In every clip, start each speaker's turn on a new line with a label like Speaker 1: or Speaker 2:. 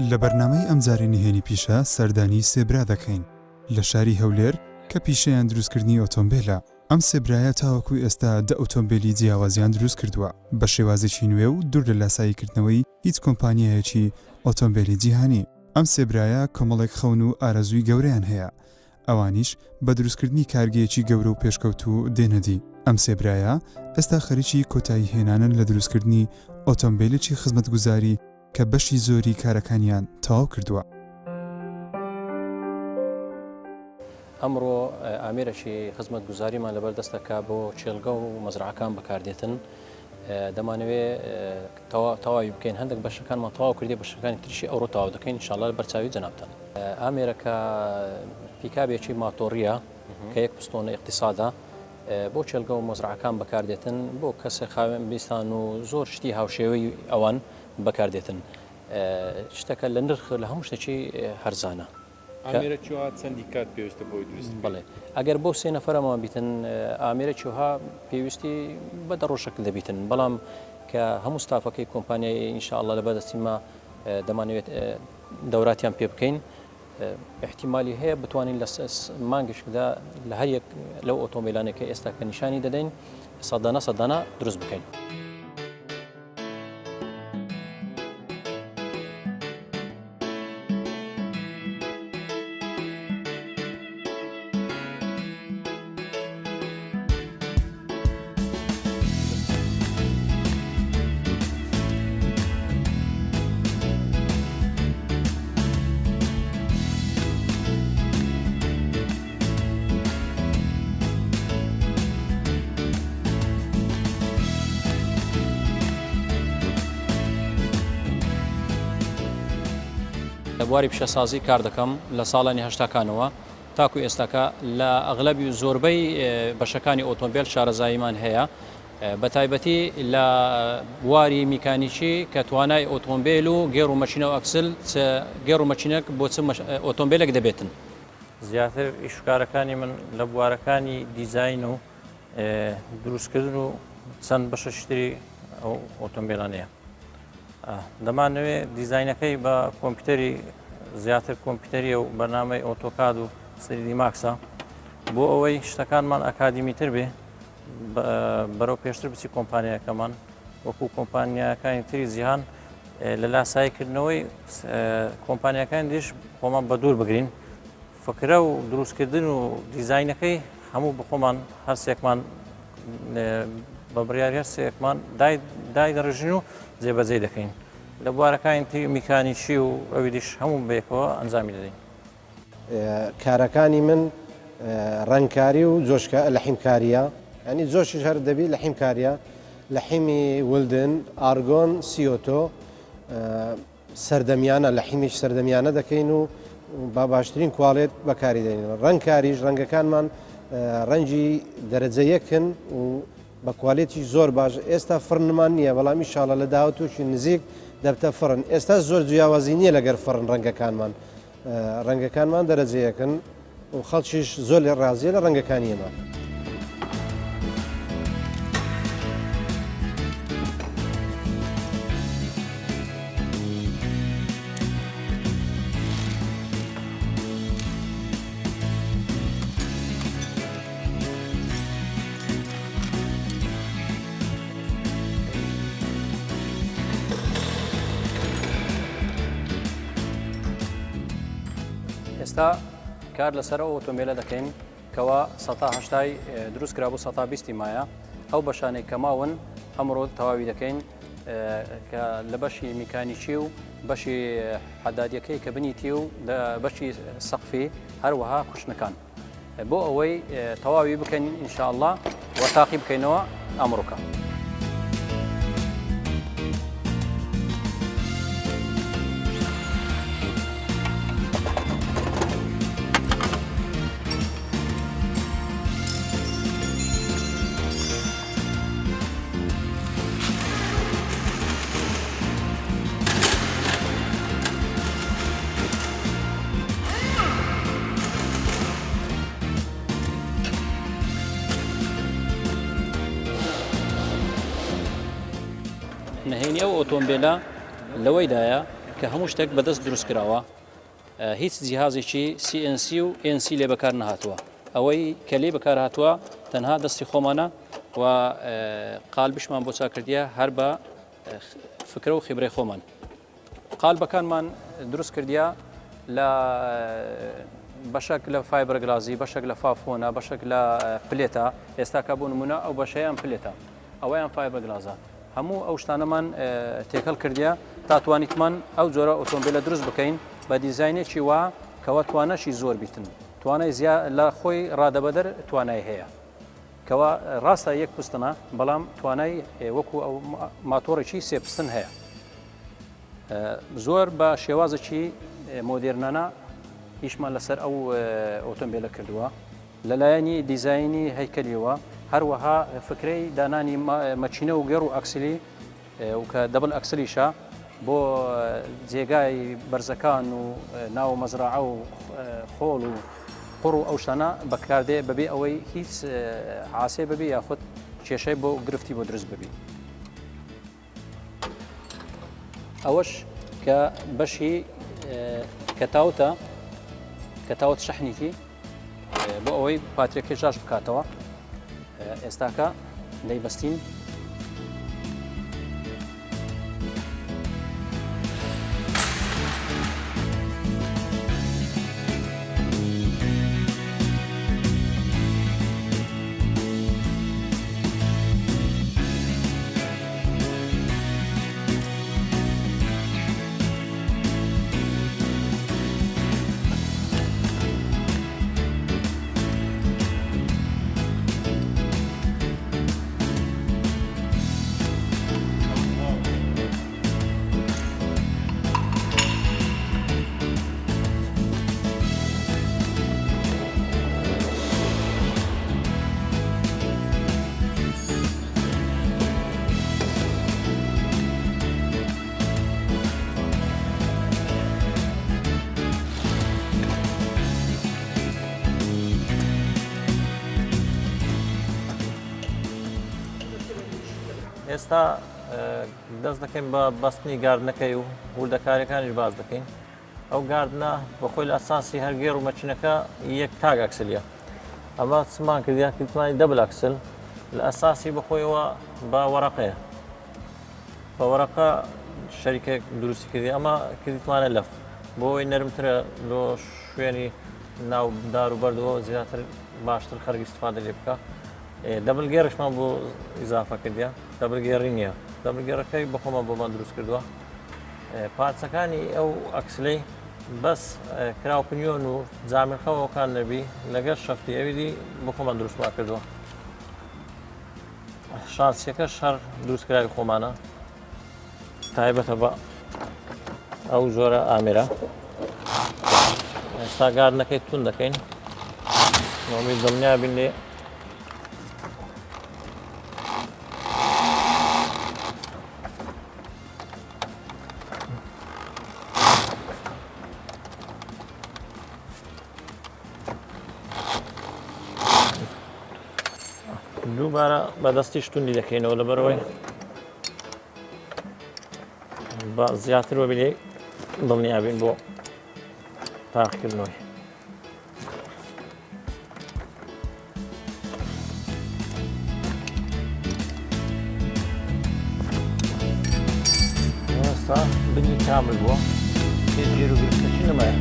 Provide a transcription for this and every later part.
Speaker 1: لە بەرنامەی ئەم جارێ نهێنی پیشە سەردانی سێبرا دەکەین لە شاری هەولێر کە پیشەیان دروستکردنی ئۆتۆمبیلە. ئەم سێبرایە تاوەکو ئێستا 10 ئۆتۆمبیلی جیاوازیان دروست کردووە بە شێوازێکی نوێ و دوور لە لاساییکردنەوەی هیچ کۆمپانیایەکی ئۆتۆمبیلی جیهانی. ئەم سێبرایە کۆمەڵێک خەون و ئارەزووی گەورەیان هەیە، ئەوانیش بە دروستکردنی کارگەیەکی گەورە و پێشکەوتوو دێنەدی. ئەم سێبرایە ئێستا خەریکی کۆتایی هێنانن لە دروستکردنی ئۆتۆمبیلێکی خزمەتگوزاری کە بەشی زۆری کارەکانیان تەواو کردووە.
Speaker 2: ئەمڕۆ ئامێرەشی خزمەتگوزاریمان لەبەردەستەکە بۆ چێلگە و مەزرعەکان بەکاردێتن. دەمانەوێت تەواوی بکەین هەندێک بەشەکانمان تەواو کردی، بەشەکانی تریشی ئەوڕۆ تەواو دەکەین ئینشاڵڵا بەرچاوی جەنابتان. ئامێرەکە پیکابێکی ماتۆریە کە یەک پستۆنە اقتصادە بۆ چێلگە و مەزرعەکان بەکاردێتن، بۆ کەسێ خاوێن بیستان و زۆر شتی هاوشێوەی ئەوان بەکاردێتن. شتەکە لە نرخ لە هەموو شتێکی هەرزانە.
Speaker 3: ئامێرەکیوها چەندی کات پێویستە بۆی دروست
Speaker 2: بڵێ ئەگەر بۆ سێ نەفەرەمان بیتن ئامێرەکیوها پێویستی بە دەڕۆشەکل دەبیتن، بەڵام کە هەموو ستافەکەی کۆمپانیای ئینشاءڵڵا لە بەدەستیمە دەمانەوێت دەوراتیان پێ بکەین. احتیمالی هەیە بتوانین لە مانگشدا لە هەر یەک لەو ئۆتۆمبیلانێکی ئێستا کە نیشانی دەدەین سەدانە دروست بکەین. لە بواری پیشەسازی کار دەکەم لە ساڵانی هەشتاکانەوە تاکو ئێستاکە لە ئەغلەبی زۆربەی بەشەکانی ئۆتۆمبیل شارەزاییمان هەیە، بە تایبەتی لە بواری میکانیکی کە توانای ئۆتۆمبیل و گێڕ و مەچینە و ئەکسل گێڕ و مەچینەک بۆ چ ئۆتۆمبیلێک دەبێتن. زیاتر ئیشکارەکانی من لە بوارەکانی دیزاین و دروستکردن و چەند بەشەشتری ئەو ئۆتۆمبیلانەیە. دەمانەوێت دیزاینەکەی بە کۆمپیوتەری زیاتر کۆمپیوتەریە و بەرنامەی ئۆتۆکاد و سریدی ماکسە بۆ ئەوەی شتەکانمان ئەکادیمیتر بێ بەرەو پێشتر بچی کۆمپانیەکەمان وەکو کۆمپانیەکانی تری جیهان لە لاساییکردنەوەی کۆمپانیەکان دیش خۆمان بە دوور بگرین. فکرە و دروستکردن و دیزاینەکەی هەموو بخۆمان هەرسێکمان بە بڕیاری هەرسێکمان دای دەڕژین و جێبەجێ دەکەین. لە بوارەکانی تری میکانیکی و ئەویش هەموو بەیەکەوە ئەنجامی دەدەین.
Speaker 4: کارەکانی من ڕەنگکاری و لەحیمکاریە، ینی جۆشیش هەر دەبی لەحیمکاریە، لەحیمی ولدن، ئارگۆن، سیۆتۆ سەردەمیانە، لەحیمیش سەردەمیانە دەکەین و با باشترین کوواڵێت بەکاری دەین. ڕەنگکاریش ڕەنگەکانمان ڕەنگی دەرەجە یەکن و بە کوالێتی زۆر باش. ئێستا فرنمان نییە، بەڵام ئینشاڵڵا لە داهاتووشی نزیک دەبتە فرن. ئێستا زۆر جیاوازی نییە لەگەر فرن ڕەنگەکانمان دەرەجەیەکن و خەڵکیش زۆر لێ ڕازیە لە ڕەنگەکانی ئێمە.
Speaker 2: ئێستا کار لەسەر ئەو ئۆتۆمبیلە دەکەین کەوا 1970 دروست کرا بۆ 1920 مایە. ئەو بەشانەی کە ماون ئەمڕۆ تەواوی دەکەین کە لە بەشی میکانیکی و بەشی حەدادیەکەی کە بنیتی و لە بەشی سەقفی هەروەها کوشنەکان بۆ ئەوەی تەواوی بکەین ئینشاءڵڵا و تاقی بکەینەوە ئەمڕۆکە. نهێنی ئەو ئۆتۆمبیلە لەوەیدایە کە هەموو شتێک بەدەست دروست کراوە هیچ جیهازێکی CNC و NC لێ بەکار نهاتووە ئەوەی کە لێ بەکار هاتووە تەنها دەستی خۆمانە و قالبشمان بۆ چاکردیە هەر بە فکرە و خیبرەی خۆمان قالبەکانمان دروست کردیە لە بەشێک لە فایبەرگلازی بەشێک لە فافۆنە بەشێک لە پلێتە ئێستا کە بۆ نمونە ئەو بەشەیان پلێتە ئەوەیان فایبەرگلازە هەموو ئەو شتانەمان تێکەڵ کردیە تا توانیتمان ئەو جۆرە ئۆتۆمبیلە دروست بکەین بە دیزاینێکی وا کەوە توانەشی زۆر بیتن توانای لە خۆی ڕادەبەدەر توانای هەیە کەوا ڕاستە یەک پستنە بەڵام توانای وەکو ئەو ماتۆڕێکی سێ پستن هەیە زۆر بە شێوازێکی مۆدێرنانە هیچمان لەسەر ئەو ئۆتۆمبیلە کردووە لەلایەنی دیزاینی هەیکەلیەوە هەروەها فکرەی دانانی مەچینە و گەڕ و ئەکسلی و کە دەبل ئەکسلیشە بۆ جێگای بەرزەکان و ناو مەزرعە و خۆڵ و قڕ و ئەو شتانە بەکاردێ بەبێ ئەوەی هیچ عاسێ ببی یاخود کێشەی بۆ گرفتی بۆ دروست ببی ئەوەش کە بەشی کەتاوت شەحنێکی بۆ ئەوەی پاترێکی ژاش بکاتەوە ئێستاکە دەیبەستین
Speaker 5: ئێستا دەست دەکەین بە بەستنی گاردنەکەی و هولدەکاریەکانیش باز دەکەین ئەو گاردنە بەخۆی لە ئەساسی هەرگێڕ و مەچینەکە یەک تاگ ئەکسلیە ئەمە چمان کردیا کردمانی دەبل ئەکسل لە ئەساسی بەخۆیەوە بە وەرەقەیە بە وەرەقە شەریکێک دروستی کردی ئەمە کردیتوانە لەف بۆ ئەوەی نەرمترە لۆ شوێنی ناو دار و بەردەوە زیاتر باشتر خەرگی استفادە لێ بکە دەبل گێڕشمان بۆ ئیزافە کردیا دەبل گێڕی نییە دەبل گێڕەکەی بەخۆمە بۆمان دروست کردووە پارچەکانی ئەو ئەکسلەی بەس کراوپنیۆن و جامیرخەوەکان نەبی لەگەر شەفتی ئەویدی بۆخۆمان دروستمان کردووە شانسیەکەش هەر دروستکراوی خۆمانە تایبەتە بە ئەو زۆرە ئامێرە ئێستا گاردنەکەی تون دەکەین نۆمی دڵنیا بین لێ دووبارە بەدەستی شتوندی دەکەینەوە لەبەرەوەی بە زیاتر وەبینێ دڵنیابین بۆ تاقیکردنەوەی ئێستا بنی کامل بووە هیچ گێر و گرفتەی نەمایە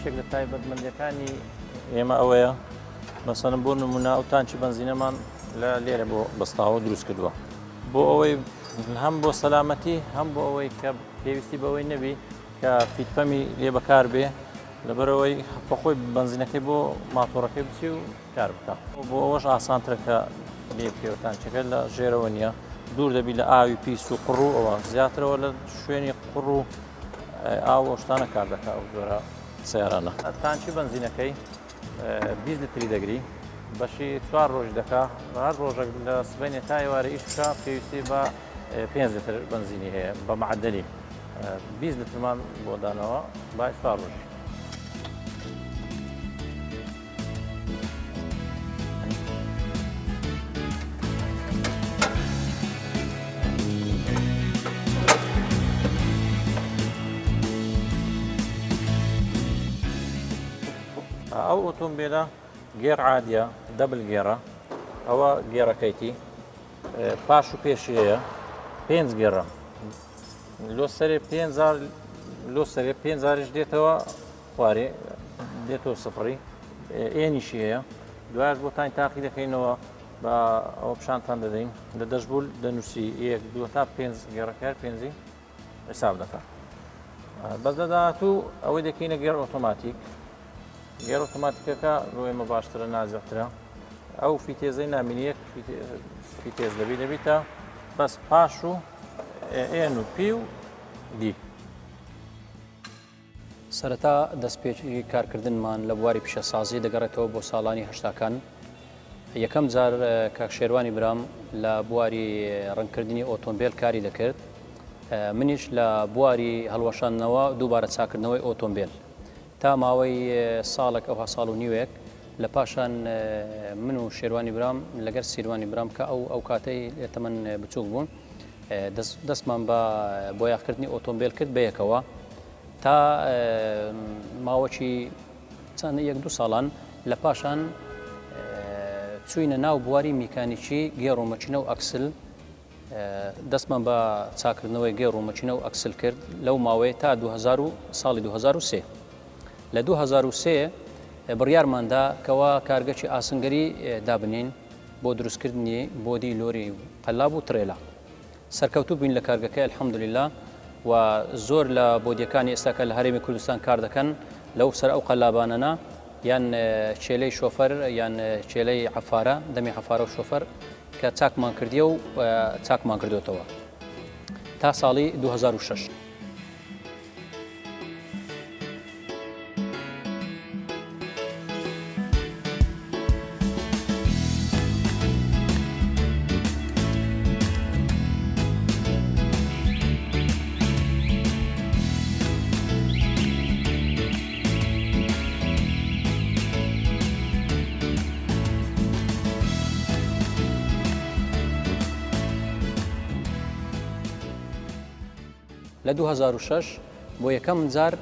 Speaker 5: یەکێک لە تایبەتمەندیەکانی ئێمە ئەوەیە مەسەڵەن بۆ نمونە ئەو تانکی بەنزینەمان لە لێرە بۆ بەستاوە دروست کردووە بۆ ئەوەی هەم بۆ سەلامەتی هەم بۆ ئەوەی کە پێویستی بەوەی نەبی کە فیتپەمی لێ بەکار بێ لەبەرەوەی بەخۆی بەنزینەکەی بۆ ماتۆڕەکەی بچی و کار بکە بۆ ئەوەش ئاسانترەکە لێ بکەوە تانچەکە لە ژێرەوە نییە دوور دەبی لە ئاوی پیس و قڕ و ئەوە زیاترەوە لە شوێنی قڕ و ئاو ئەوشتانە کار دەکات ئەو جۆرە سیارانە تانکی بنزینەکەی 20 لیتری دەگری بەشی 4 ڕۆژ دەکا هەر ڕۆژێک لە سبەینێ تا ئێوارە ئیشکا پێویستی بە 5 لیتر بنزینی هەیە بە معدەلی 20 لترمان بۆ دانەوە با 4 ڕۆژ. ئەو ئۆتۆمبیلە گێڕ عادیە دەبل گێڕە، ئەوە گێڕەکەیتی پاش و پێشی هەیە 5 گێڕە لۆ سەرێ 5,000 لۆ سەرێ 5,000ش دێتەوە خوارێ دێتەوە سفری ئێنیشی هەیە، دوایش بۆ تاین تاقی دەکەینەوە بە ئەوە پیشانتان دەدەین لە دەشبول دەنووسی 1 2 تا 5 گێڕەکار 5 حساب دەکات. بەس دەداتوو ئەوەی دەکەینە گێڕ ئۆتۆماتیک. گێڕ ئۆتۆماتیکەکە بۆ ئێمە باشترە نازیاترە، ئەو فیتێزەی نامینیەک فیتێز دەبیتە بەس پاش و ئێن و پی و دی.
Speaker 2: سەرەتا دەستپێکی کارکردنمان لە بواری پیشەسازی دەگەڕێتەوە بۆ ساڵانی هەشتاکان. یەکەم جار کاک شێروانی برام لە بواری ڕەنگکردنی ئۆتۆمبیل کاری دەکرد، منیش لە بواری هەڵوەشاندنەوە دووبارە چاکردنەوەی ئۆتۆمبیل تا ماوەی ساڵێک ئەوها ساڵ و نیوێک. لە پاشان من و شێروانی برام لەگەر سیروانی برام کە ئەو کاتەی تەمەن بچووک بوون دەستمان بە بۆیاغکردنی ئۆتۆمبیل کرد بەیەکەوە تا ماوەکی چەند 1-2 ساڵان. لە پاشان چوینە ناو بواری میکانیکی گێڕۆمەچینە و ئەکسل، دەستمان بە چاکردنەوەی گێڕۆمەچینە و ئەکسل کرد لەو ماوەیە تا ساڵی 2003. لە 2003 بڕیارماندا کەوا کارگەچی ئاسنگەری دابنین بۆ دروستکردنی بۆدی لۆری قەلاب و ترێلا. سەرکەوتوو بووین لە کارگەکە الحەمدولله و زۆر لە بۆدیەکانی ئێستاکە لە هەرێمی کوردستان کار دەکەن لەو سەر ئەو قەلابانەنا یان چێلەی شۆفەر یان چێلەی حەفارە دەمی حەفارە و شۆفەر کە چاکمان کردیە و چاکمان کردوێتەوە تا ساڵی 2006. لە 2006 بۆ یەکەم جار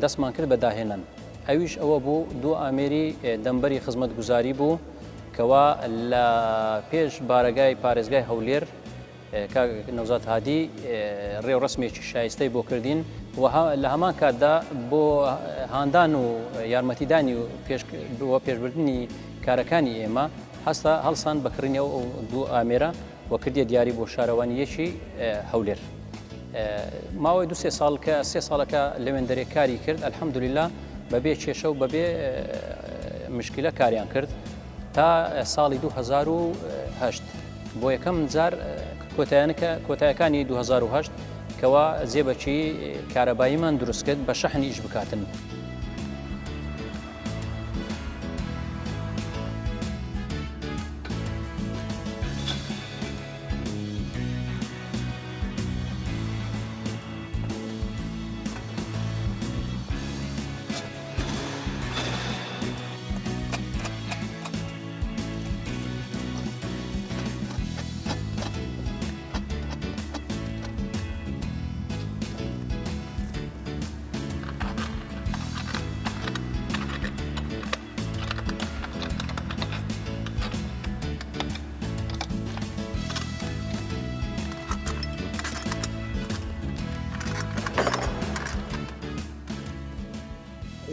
Speaker 2: دەستمان کرد بە داهێنان، ئەویش ئەوە بوو 2 ئامێری دەمبەری خزمەتگوزاری بوو کەوا لە پێش بارەگای پارێزگای هەولێر نەوزات هادی ڕێوڕسمێکی شایستەی بۆ کردین و لە هەمان کاتدا بۆ هاندان و یارمەتیدانی و پێشبردننی کارەکانی ئێمە هەستا هەڵسان بەکڕینەوە ئەو 2 ئامێرە و کردیە دیاری بۆ شارەوانیەکی هەولێر. ماوەی 2-3 ساڵ کە 3 ساڵەکە لەوێندەرێک کاری کرد الحەمدولله بەبێ کێشە و بەبێ مشکلە کاریان کرد تا ساڵی 2008 بۆ یەکەم جار کۆتایەکانی 2008 کەوا زێبەچی کارەباییمان دروست کرد بە شەحنی ئیش بکاتن.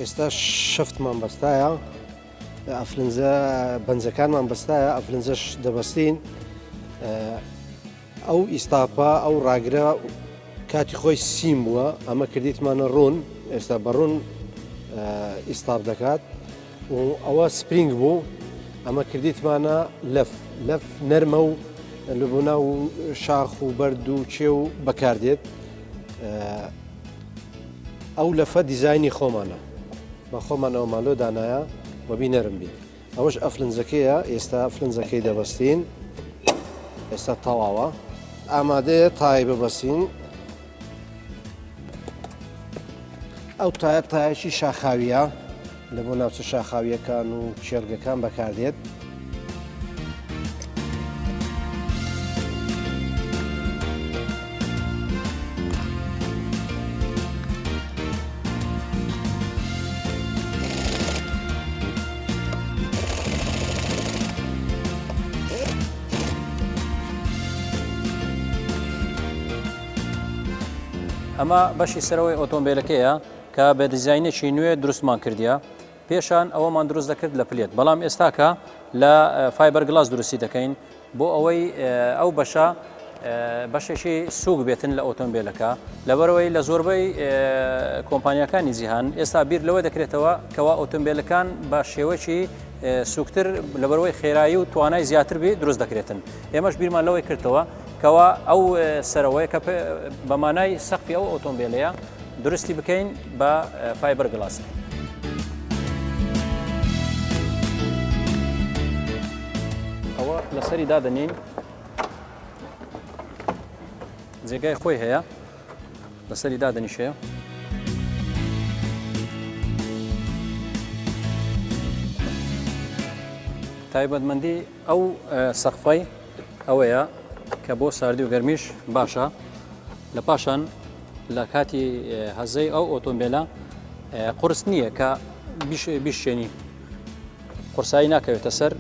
Speaker 4: ئێستا شەفتمان بەستایە، ئەفلنجە بەنجەکانمان بەستایە، ئەفلنجەش دەبەستین. ئەو ئیستاپا ئەو ڕاگرە کاتی خۆی سیم بووە، ئەمە کردیتمانە ڕوون، ئێستا بە ڕوون ئیستاپ دەکات و ئەوە سپرینگ بوو، ئەمە کردیتمانە لەف نەرمە و لەبوونا و شاخ و بەرد و چێ و بەکاردێت. ئەو لەفە دیزایانی خۆمانە بە خۆمانەوە مالۆ دانایە وەبی نەرم بین. ئەوەش ئەفلنجەکەیە، ئێستا ئەفلنجەکەی دەبەستین، ئێستا تەواوە ئامادەیە تای ببەستین. ئەو تایەکی شاخاویە لە بۆ ناوچە شاخاویەکان و چێلگەکان بەکاردێت.
Speaker 2: ئەمە بەشی سەرەوەی ئۆتۆمبیلەکەیە کە بە دیزاینێکی نوێ دروستمان کردیە پێشان ئەوەمان دروست دەکرد لە پلێت بەڵام ئێستاکە لە فایبەر گلاس دروستی دەکەین بۆ ئەوەی ئەو بەشە بەشێکی سووک بێتن لە ئۆتۆمبیلەکە لەبەرەوەی لە زۆربەی کۆمپانیەکانی جیهان ئێستا بیر لەوە دەکرێتەوە کەوا ئۆتۆمبیلەکان بە شێوەی سوکتر لەبەرەوەی خێرایی و توانای زیاتر بێ دروست دەکرێتن ئێمەش بیرمان لەوەی کردەوە کەوا ئەو سەرەوەی کە بەمانای سەقفی ئەو ئۆتۆمبیلەیە درستی بکەین بە فایبەر گلاس. ئەوە لەسەری دادەنین جێگای خۆی هەیە لەسەری دادەنیشەیە تایبەتمەندی ئەو سەقفەی ئەوەیە کە بۆ ساردی و گەرمیش باشە لە پاشان لە کاتی هەزەی ئەو ئۆتۆمبیلە قورس نییە کە بیشێنی قورسایی ناکەوێتە سەر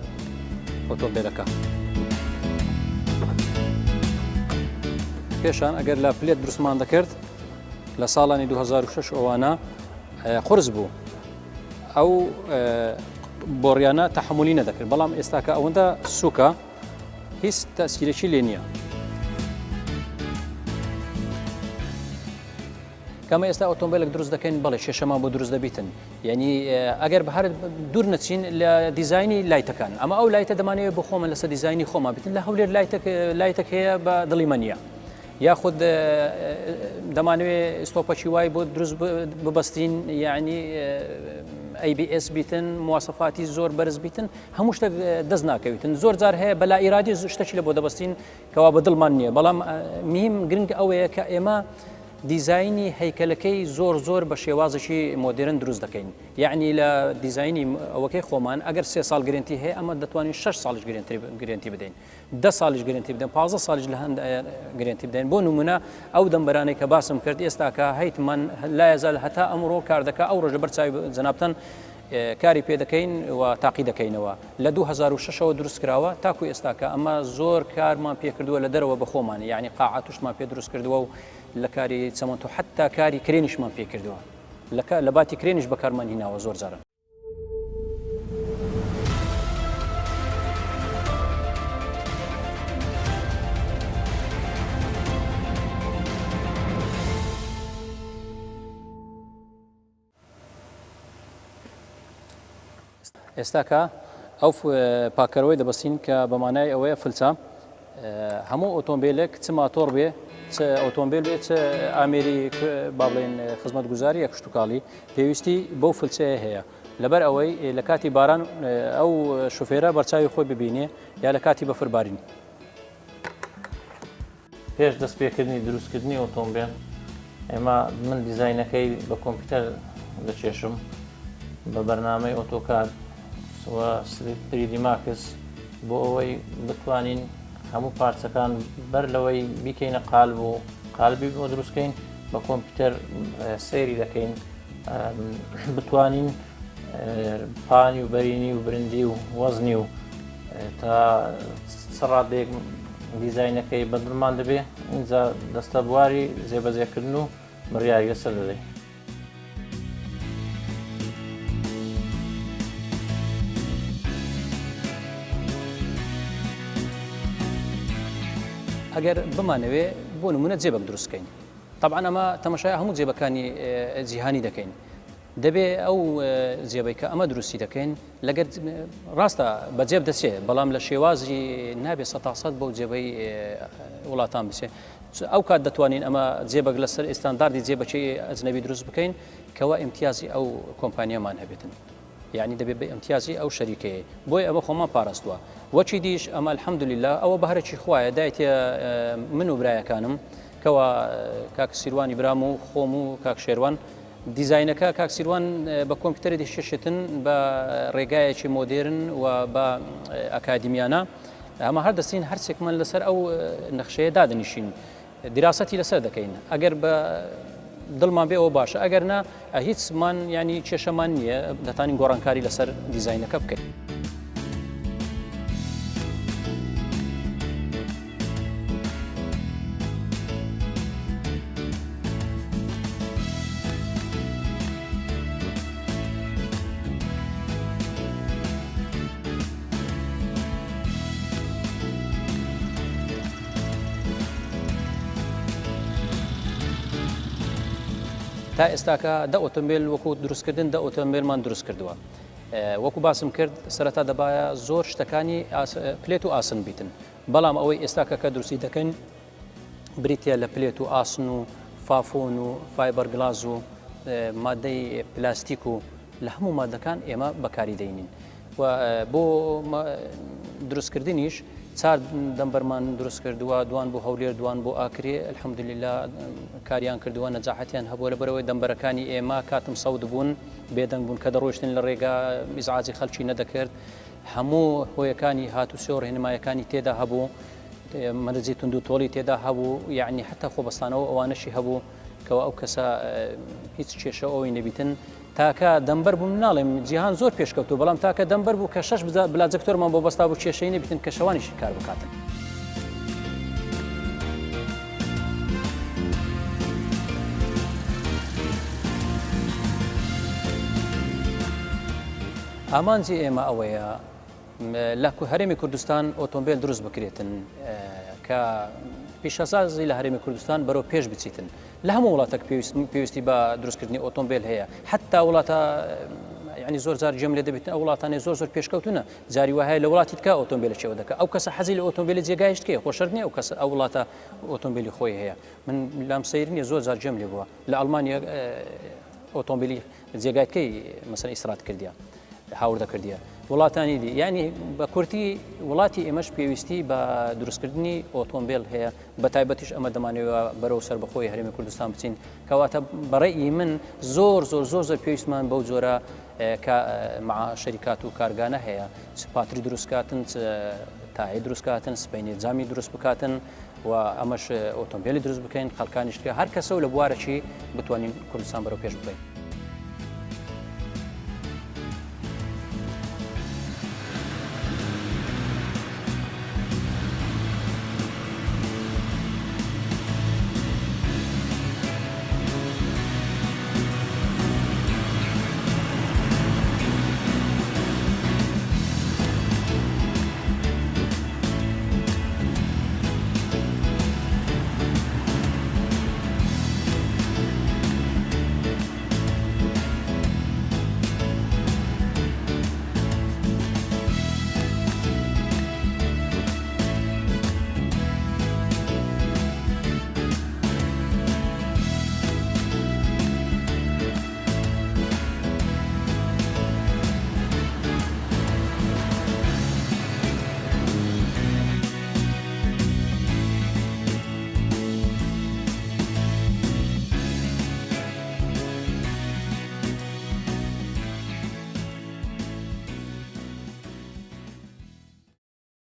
Speaker 2: ئۆتۆمبیلەکە. پێشان ئەگەر لە پلێت دروستمان دەکرد لە ساڵانی 2006 ئەوانە قورس بوو ئەو بۆڕیانە تەحملی نەدەکرد بەڵام ئێستاکە ئەوەندە سووکە هیچ تەسیرێکی لێ نییە. کەمە ئێستا ئۆتۆمبیلێک دروست دەکەین بەڵێ شێشەمان بۆ دروست دەبیتن یعنی ئەگەر بە هەر دوور نەچین لە دیزایانی لایتەکان ئەمە ئەو لایتە دەمانەوێت بۆ خۆمە لەسەر دیزایانی خۆمان بێتن لە هەولێر لایتەک هەیە بە دڵی مەنیە یاخود دەمانوێت ئستۆپەکی وای بۆ دروست ببەستین یعنی ABS بیتن مواسەفاتی زۆر بەرز بیتن هەموو شتێک دەست ناکەویتن زۆر جار هەیە بەلا ئیرادی شتێکی لە بۆ دەبەستین کەوا بە دڵمان نییە بەڵام مهم گرنگ ئەوەیە کە ئێمە دیزایانی هەیکەلەکەی زۆر بە شێوازێکی مۆدرن دروست دەکەین یعنی لە دیزایانی ئەوەکەی خۆمان ئەگەر 3 ساڵ گرنتی هەیە ئەمە دەتوانین 6 ساڵیش گرنتی بدەین 10 ساڵیش گرنتی بدەین 15 ساڵیش لە هەند گرنتی بدەین بۆ نمونە ئەو دەمبەرانەی کە باسم کرد ئێستاکە هەیتمان لا یەزال هەتا ئەمڕۆ کار دەکا ئەو ڕۆژە بەرچاوی جەنابتەن کاری پێ دەکەین و تاقی دەکەینەوە لە 2006ەوە دروست کراوە تاکو ئێستاکە ئەمە زۆر کارمان پێ کردووە لە دەرەوە بەخۆمان یعنی قاعاتوشمان پێ دروست کردووە و لە کاری چەمەند و حتا کاری کرێنیشمان پێ کردووە لە باتی کرێنیش بەکارمان هیناوە زۆر جارە. ئێستاکە ئەو پاکەرەوەی دەبەستین کە بەمانای ئەوەیە فلچە هەموو ئۆتۆمبیلێک چ ماتۆر بێ چ ئۆتۆمبیل بێت چ ئامێری با بڵێن خزمەت گوزاری یە کشتتوکاڵی پێویستی بەو فلچەیە هەیە لەبەر ئەوەی لە کاتی باران ئەو شوفێرە بەرچاوی خۆی ببینێ یا لە کاتی بەفربارین.
Speaker 5: پێش دەست پێکردنی دروستکردنی ئۆتۆمبیل ئێمە من دیزاینەکەی بە کۆمپیوتەر دەچێشم بە بەرنامەی ئۆتۆکاد پریدی ماکس بۆ ئەوەی بتوانین هەموو پارچەکان بەر لەوەی بیکەینە قالب و قالبی بۆ دروستکەین بە کۆمپیوتەر سەیری دەکەین بتوانین پانی و بەرینی و برندی و وەزنی و تا سەڕادێک دیزاینەکەی بەدڵمان دەبێ اینجا دەستە بواری جێبەجێکردن و بڕیاری لەسەر دەدەین.
Speaker 2: ئەگەر بمانەوێ بۆ نمونە جێبەک دروستکەین طبعا ئەمە تەماشای هەموو جێبەکانی جیهانی دەکەین دەبێ ئەو جێبەی کە ئەمە دروستی دەکەین لەگەر ڕاستە بەجێب دەچێت بەڵام لە شێوازی نابێ 100% بۆ جێبەی وڵاتان بچێت ئەو کات دەتوانین ئەمە جێبەک لەسەر ئێستانداردی جێبەکەی ئەجنەبی دروست بکەین کەوا ئیمتیازی ئەو کۆمپانیامان هەبێتن یعنی دەبێت بە ئیمتیازی ئەو شەریکەیە بۆی ئەمە خۆمان پاراستووە وەچی دیش ئەمە الحەمدولله ئەوە بەهرەی خوایە دایتە من و برایەکانم کەوا کاک سیروانی برام و خۆم و کاک شێروان دیزینەکە کاکسیروان بە کۆمپیوتەری دەشێشتن بە ڕێگایەکی مۆدرن و بە ئەکادمیانە ئەمە هەر دەستین هەرچێکمان لەسەر ئەو نەخشەیە دادنیشین دیراسەتی لەسەر دەکەین ئەگەر بە دڵمان بێ ئەوە باشە ئەگەر نا هیچمان ینی کێشەمان نییە دەتانین گۆڕانکاری لەسەر دیزینەکە بکەین. تا ئێستاکە دە ئۆتۆمبیل وەکو دروستکردن دە ئۆتۆمبیلمان دروست کردووە وەکو باسم کرد سەرەتا دەبایە زۆر شتەکانی پلێت و ئاسن بیتن بەڵام ئەوەی ئێستاکە کە دروستی دەکەین بریتە لە پلێت و ئاسن و فافۆن و فایبەرگلاز و مادەی پلاستیک و لە هەموو مادەکان ئێمە بەکاری دەینین و بۆ دروستکردنیش چار دەمبەرمان دروست کردووە دوان بۆ هەولێر دوان بۆ ئاکرێ الحەمدولله کاریان کردووە نەجاحەتیان هەبووە لەبەرەوەی دەمبەرەکانی ئێمە کاتم سەود بوون بێدەنگ بوون کە دەڕۆشتن لە ڕێگا ئیزعاجی خەڵکی نەدەکرد هەموو هۆیەکانی هاتووسێ و ڕێنمایەکانی تێدا هەبوو مەرجی تونند و تۆڵی تێدا هەبوو یعنی حتا خۆبەستانەوە ئەوانەشی هەبوو کەەوە ئەو کەسە هیچ کێشە ئەوی نەبیتن تاکە دەمبەر بووم ناڵێم جیهان زۆر پێشکەوتو بەڵام تاکە دەمبەر بوو کە 6 بلاجەکتۆرمان بۆ بەستا بوو کێشەی نەبیتن کە شەوانیشی کار بکاتن. ئامانجی ئێمە ئەوەیە لە هەرێمی کوردستان ئۆتۆمبیل دروست بکرێتن کە پیشەسازی لە هەرێمی کوردستان بەرەو پێش بچیتن لە هەموو وڵاتێک پێویستی بە دروستکردنی ئۆتۆمبیل هەیە حتا وڵاتە ینی زۆر جار جێم لێ دەبێتن ئەو وڵاتانی زۆر کێشکەوتونە جاری وهەیە لە وڵاتی تکە ئۆتۆمبیلەکەوە دەکە ئەو کەسە حەزی لە ئۆتۆمبیلی جێگایشت کێ خۆشەر نییە ئەو کەسە ئەو وڵاتە ئۆتۆمبیلی خۆی هەیە من لام سەیر نییە زۆر جار جێم لێ بووە لە ئەڵمانیا ئۆتۆمبیلی جێگایکەی مەسەن ئیسرات کردیە هاوردە کردیە وڵاتانی دی ینی بە کورتی وڵاتی ئێمەش پێویستی بە دروستکردنی ئۆتۆمبیل هەیە بە تایبەتیش ئەمە دەمانەوە بەرەو سەربەخۆی هەرێمی کوردستان بچین کەواتە بەڕێی من زۆر پێویستمان بەو جۆرە کە مع شەریکات و کارگانە هەیە سپاتری دروستکاتن تای دروستکاتن سپینی جامی دروست بکاتن و ئەمەش ئۆتۆمبیلی دروست بکەین خەڵکانیشکە هەر کەسە و لە بوارەکی بتوانین کوردستان بەرەو پێش بکەین.